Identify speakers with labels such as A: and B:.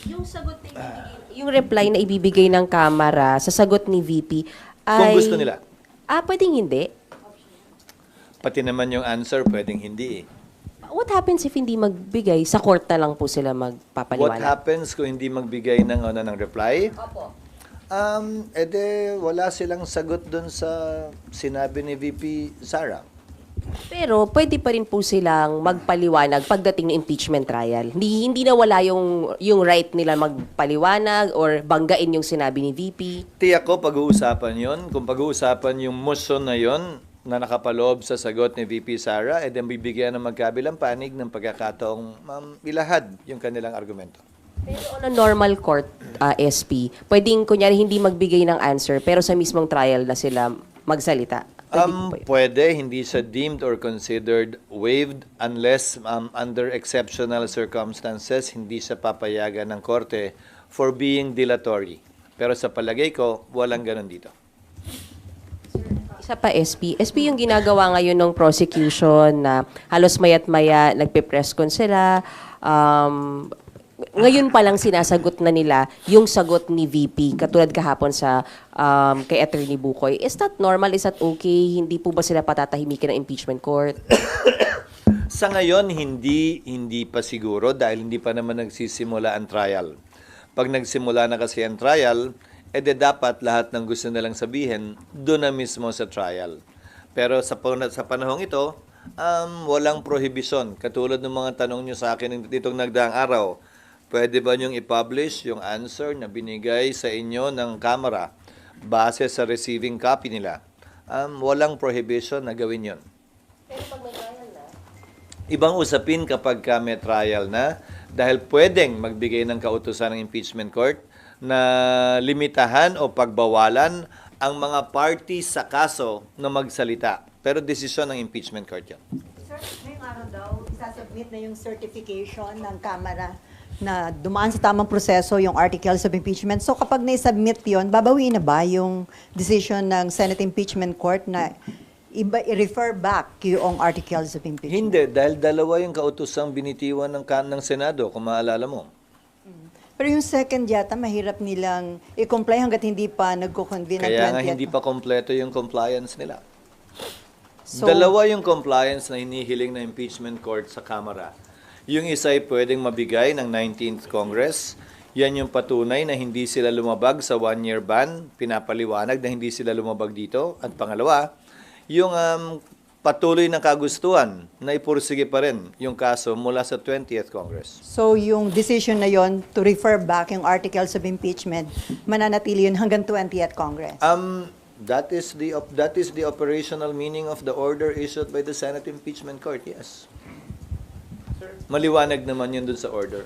A: Yung sagot na yung reply na ibibigay ng Kamara sa sagot ni VP ay...
B: Kung gusto nila.
A: Pwedeng hindi.
B: Pati naman yung answer, pwedeng hindi eh.
A: What happens if hindi magbigay? Sa court na lang po sila
B: What
A: magpapaliwanag?
B: happens kung hindi magbigay ng reply?
A: Opo.
B: Wala silang sagot dun sa sinabi ni VP Sara.
A: Pero pwede pa rin po silang magpaliwanag pagdating ng impeachment trial. Hindi na wala yung right nila magpaliwanag or banggain yung sinabi ni VP.
B: Tiyak ko pag-uusapan yon. Kung pag-uusapan yung motion na yon na nakapaloob sa sagot ni VP Sara, then bibigyan ng magkabilang panig ng pagkakataong ilahad yung kanilang argumento.
A: Pero on a normal court, SP, pwedeng kunyari hindi magbigay ng answer pero sa mismong trial na sila magsalita.
B: Pwede, hindi siya deemed or considered waived unless under exceptional circumstances, hindi siya papayagan ng korte for being dilatory. Pero sa palagay ko, walang ganun dito.
A: Isa pa, SP. SP yung ginagawa ngayon ng prosecution na halos mayat-maya, nagpe-press con sila. Ngayon pa lang sinasagot na nila yung sagot ni VP, katulad kahapon sa kay Attorney Bukoy. Is that normal? Is that okay? Hindi po ba sila patatahimikin ng impeachment court?
B: Sa ngayon, hindi pa siguro dahil hindi pa naman nagsisimula ang trial. Pag nagsimula na kasi ang trial, dapat lahat ng gusto nilang sabihin doon na mismo sa trial. Pero sa panahong ito, walang prohibisyon. Katulad ng mga tanong nyo sa akin ditong nagdaang araw, pwede ba niyong i-publish yung answer na binigay sa inyo ng Kamara base sa receiving copy nila? Walang prohibition na gawin yon. Ibang usapin kapag may trial na dahil pwedeng magbigay ng kautusan ng impeachment court na limitahan o pagbawalan ang mga parties sa kaso na magsalita. Pero desisyon ng impeachment court yan.
C: Sir, ngayong araw daw, isasubmit na yung certification ng Kamara na dumaan sa tamang proseso yung articles of impeachment. So kapag na-submit yun, babawiin na ba yung decision ng Senate Impeachment Court na i-refer back yung articles of impeachment?
B: Hindi, dahil dalawa yung kautusang binitiwan ng Senado, kung maalala mo.
C: Pero yung second yata, mahirap nilang i-comply hanggat hindi pa nagko-convene ng 20th.
B: Kaya nga hindi pa kompleto yung compliance nila.
C: So,
B: Dalawa yung compliance na hinihiling ng impeachment court sa Kamara. Yung isa ay pwedeng mabigay ng 19th Congress. Yan yung patunay na hindi sila lumabag sa one-year ban. Pinapaliwanag na hindi sila lumabag dito. At pangalawa, yung patuloy na kagustuhan na ipursige pa rin yung kaso mula sa 20th Congress.
C: So yung decision na yon to refer back yung articles of impeachment, mananatili yun hanggang 20th Congress?
B: That is the operational meaning of the order issued by the Senate Impeachment Court, yes. Maliwanag naman yun dun sa order.